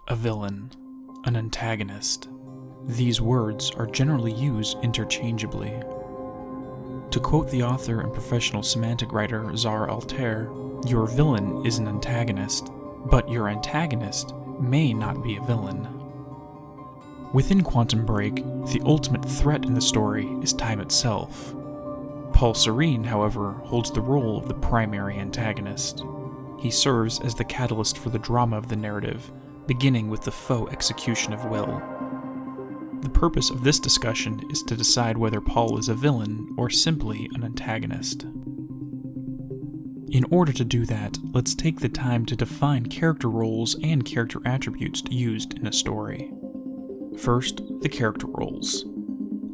A villain, an antagonist. These words are generally used interchangeably. To quote the author and professional semantic writer Zara Altair, your villain is an antagonist, but your antagonist may not be a villain. Within Quantum Break, the ultimate threat in the story is time itself. Paul Serene, however, holds the role of the primary antagonist. He serves as the catalyst for the drama of the narrative, beginning with the faux execution of Will. The purpose of this discussion is to decide whether Paul is a villain or simply an antagonist. In order to do that, let's take the time to define character roles and character attributes used in a story. First, the character roles.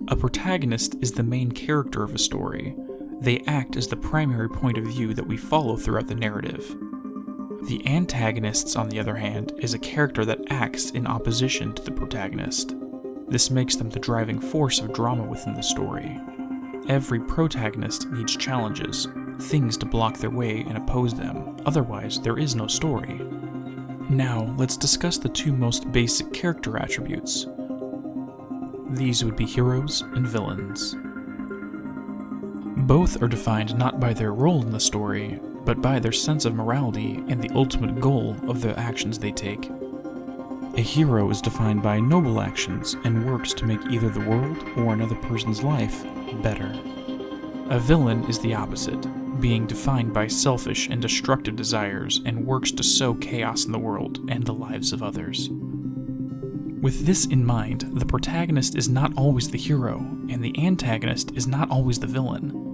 A protagonist is the main character of a story. They act as the primary point of view that we follow throughout the narrative. The antagonists, on the other hand, is a character that acts in opposition to the protagonist. This makes them the driving force of drama within the story. Every protagonist needs challenges, things to block their way and oppose them, otherwise there is no story. Now, let's discuss the two most basic character attributes. These would be heroes and villains. Both are defined not by their role in the story, but by their sense of morality and the ultimate goal of the actions they take. A hero is defined by noble actions and works to make either the world or another person's life better. A villain is the opposite, being defined by selfish and destructive desires and works to sow chaos in the world and the lives of others. With this in mind, the protagonist is not always the hero, and the antagonist is not always the villain.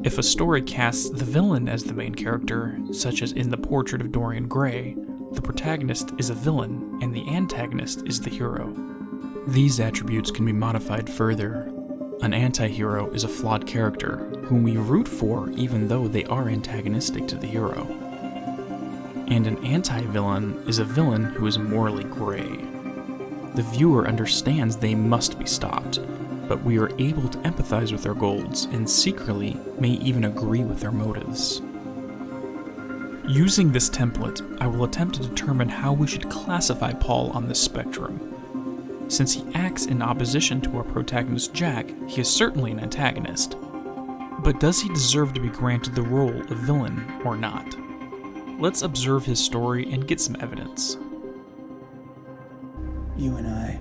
If a story casts the villain as the main character, such as in The Portrait of Dorian Gray, the protagonist is a villain and the antagonist is the hero. These attributes can be modified further. An anti-hero is a flawed character, whom we root for even though they are antagonistic to the hero. And an anti-villain is a villain who is morally gray. The viewer understands they must be stopped, but we are able to empathize with their goals and secretly may even agree with their motives. Using this template, I will attempt to determine how we should classify Paul on this spectrum. Since he acts in opposition to our protagonist Jack, he is certainly an antagonist. But does he deserve to be granted the role of villain or not? Let's observe his story and get some evidence. You and I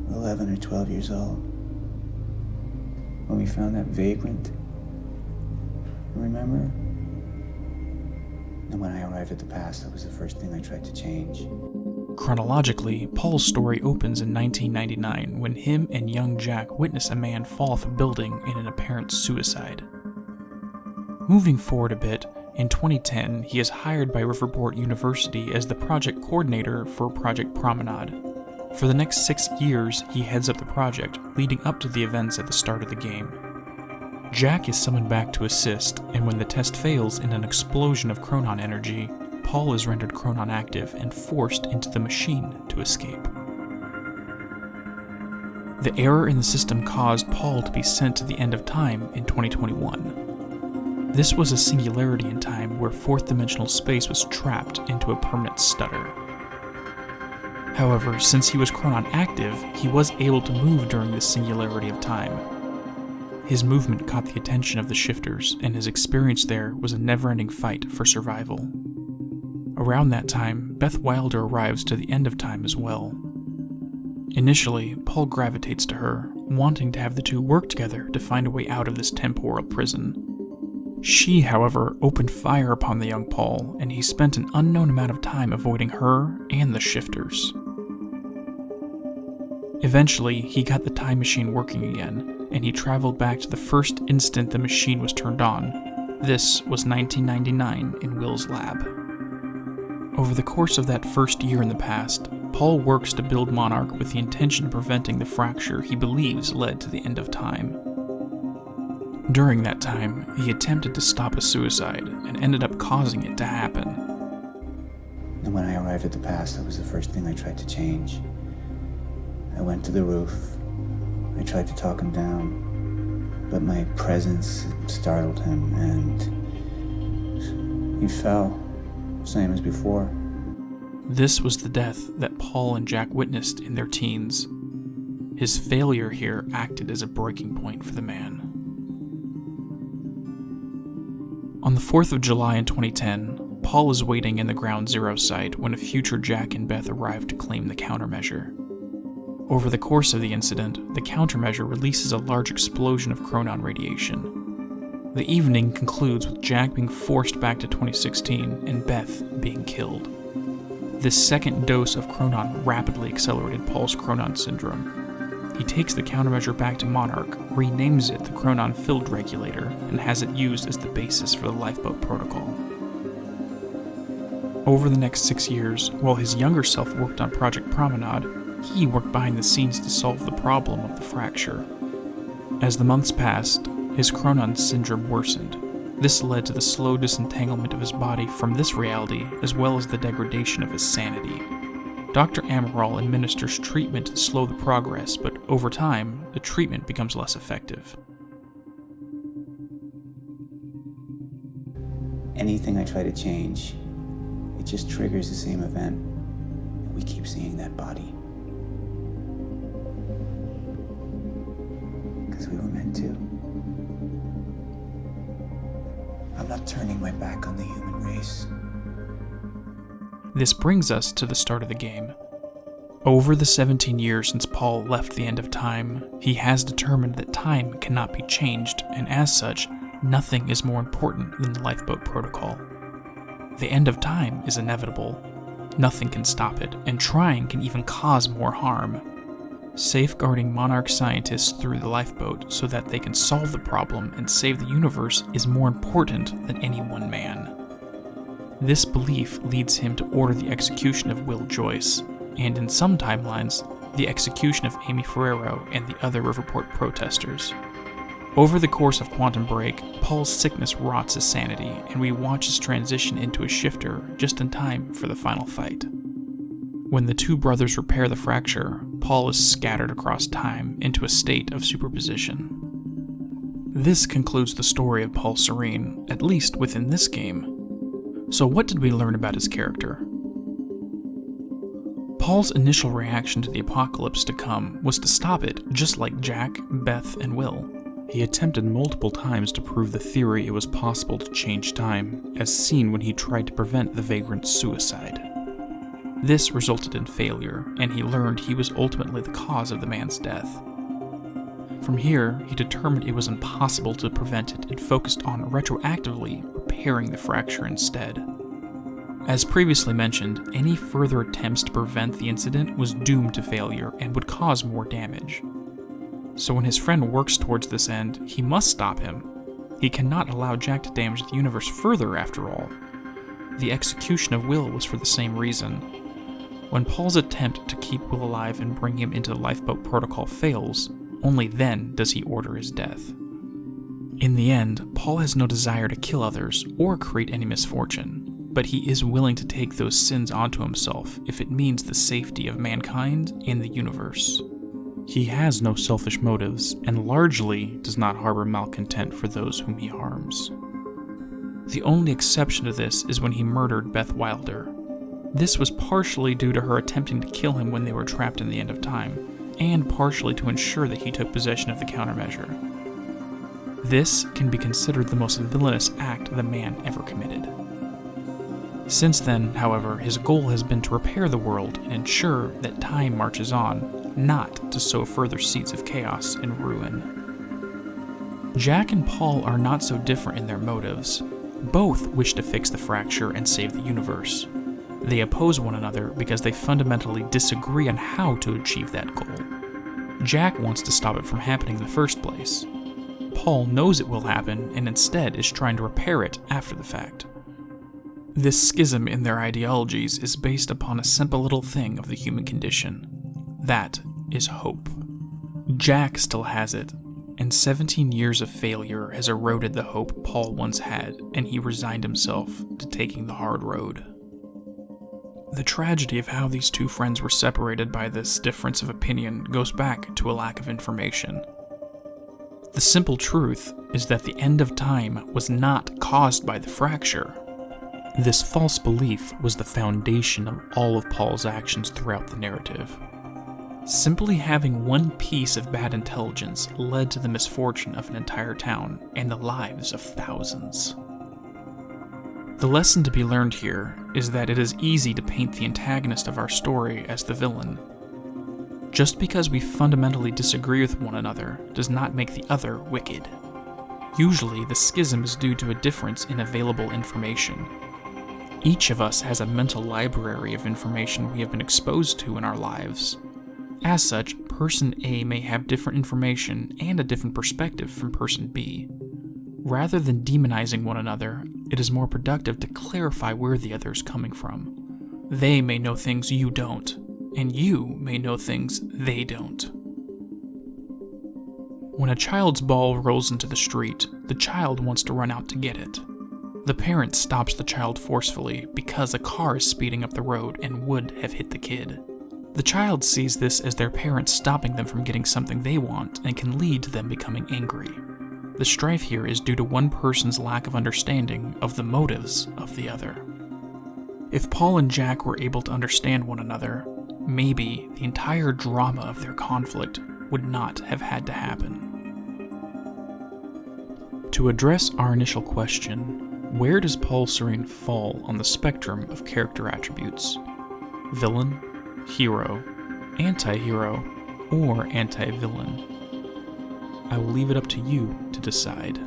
were 11 or 12 years old when we found that vagrant. Remember? And when I arrived at the past, that was the first thing I tried to change. Chronologically, Paul's story opens in 1999 when him and young Jack witness a man fall off a building in an apparent suicide. Moving forward a bit, in 2010, he is hired by Riverport University as the project coordinator for Project Promenade. For the next 6 years, he heads up the project, leading up to the events at the start of the game. Jack is summoned back to assist, and when the test fails in an explosion of chronon energy, Paul is rendered chronon active and forced into the machine to escape. The error in the system caused Paul to be sent to the end of time in 2021. This was a singularity in time where fourth-dimensional space was trapped into a permanent stutter. However, since he was chronon active, he was able to move during this singularity of time. His movement caught the attention of the shifters, and his experience there was a never-ending fight for survival. Around that time, Beth Wilder arrives to the end of time as well. Initially, Paul gravitates to her, wanting to have the two work together to find a way out of this temporal prison. She, however, opened fire upon the young Paul, and he spent an unknown amount of time avoiding her and the shifters. Eventually, he got the time machine working again, and he traveled back to the first instant the machine was turned on. This was 1999 in Will's lab. Over the course of that first year in the past, Paul works to build Monarch with the intention of preventing the fracture he believes led to the end of time. During that time, he attempted to stop a suicide and ended up causing it to happen. And when I arrived at the past, that was the first thing I tried to change. I went to the roof. I tried to talk him down, but my presence startled him, and he fell, same as before. This was the death that Paul and Jack witnessed in their teens. His failure here acted as a breaking point for the man. On the 4th of July in 2010, Paul is waiting in the Ground Zero site when a future Jack and Beth arrive to claim the countermeasure. Over the course of the incident, the countermeasure releases a large explosion of chronon radiation. The evening concludes with Jack being forced back to 2016 and Beth being killed. This second dose of chronon rapidly accelerated Paul's chronon syndrome. He takes the countermeasure back to Monarch, renames it the Chronon Field Regulator, and has it used as the basis for the lifeboat protocol. Over the next 6 years, while his younger self worked on Project Promenade, he worked behind the scenes to solve the problem of the fracture. As the months passed, his chronon syndrome worsened. This led to the slow disentanglement of his body from this reality, as well as the degradation of his sanity. Dr. Amaral administers treatment to slow the progress, but over time, the treatment becomes less effective. Anything I try to change, it just triggers the same event. And we keep seeing that body. Because we were meant to. I'm not turning my back on the human race. This brings us to the start of the game. Over the 17 years since Paul left the End of Time, he has determined that time cannot be changed, and as such, nothing is more important than the lifeboat protocol. The end of time is inevitable. Nothing can stop it, and trying can even cause more harm. Safeguarding Monarch scientists through the lifeboat so that they can solve the problem and save the universe is more important than any one man. This belief leads him to order the execution of Will Joyce, and in some timelines, the execution of Amy Ferrero and the other Riverport protesters. Over the course of Quantum Break, Paul's sickness rots his sanity, and we watch his transition into a shifter just in time for the final fight. When the two brothers repair the fracture, Paul is scattered across time into a state of superposition. This concludes the story of Paul Serene, at least within this game. So what did we learn about his character? Paul's initial reaction to the apocalypse to come was to stop it, just like Jack, Beth, and Will. He attempted multiple times to prove the theory it was possible to change time, as seen when he tried to prevent the vagrant's suicide. This resulted in failure, and he learned he was ultimately the cause of the man's death. From here, he determined it was impossible to prevent it and focused on retroactively repairing the fracture instead. As previously mentioned, any further attempts to prevent the incident was doomed to failure and would cause more damage. So when his friend works towards this end, he must stop him. He cannot allow Jack to damage the universe further, after all. The execution of Will was for the same reason. When Paul's attempt to keep Will alive and bring him into the lifeboat protocol fails, only then does he order his death. In the end, Paul has no desire to kill others or create any misfortune, but he is willing to take those sins onto himself if it means the safety of mankind and the universe. He has no selfish motives, and largely does not harbor malcontent for those whom he harms. The only exception to this is when he murdered Beth Wilder. This was partially due to her attempting to kill him when they were trapped in the End of Time, and partially to ensure that he took possession of the countermeasure. This can be considered the most villainous act the man ever committed. Since then, however, his goal has been to repair the world and ensure that time marches on, not to sow further seeds of chaos and ruin. Jack and Paul are not so different in their motives. Both wish to fix the fracture and save the universe. They oppose one another because they fundamentally disagree on how to achieve that goal. Jack wants to stop it from happening in the first place. Paul knows it will happen and instead is trying to repair it after the fact. This schism in their ideologies is based upon a simple little thing of the human condition. That is hope. Jack still has it, and 17 years of failure has eroded the hope Paul once had, and he resigned himself to taking the hard road. The tragedy of how these two friends were separated by this difference of opinion goes back to a lack of information. The simple truth is that the End of Time was not caused by the fracture. This false belief was the foundation of all of Paul's actions throughout the narrative. Simply having one piece of bad intelligence led to the misfortune of an entire town and the lives of thousands. The lesson to be learned here is that it is easy to paint the antagonist of our story as the villain. Just because we fundamentally disagree with one another does not make the other wicked. Usually, the schism is due to a difference in available information. Each of us has a mental library of information we have been exposed to in our lives. As such, person A may have different information and a different perspective from person B. Rather than demonizing one another, it is more productive to clarify where the other is coming from. They may know things you don't, and you may know things they don't. When a child's ball rolls into the street, the child wants to run out to get it. The parent stops the child forcefully because a car is speeding up the road and would have hit the kid. The child sees this as their parent stopping them from getting something they want and can lead to them becoming angry. The strife here is due to one person's lack of understanding of the motives of the other. If Paul and Jack were able to understand one another, maybe the entire drama of their conflict would not have had to happen. To address our initial question, where does Paul Serene fall on the spectrum of character attributes? Villain, hero, anti-hero, or anti-villain? I will leave it up to you to decide.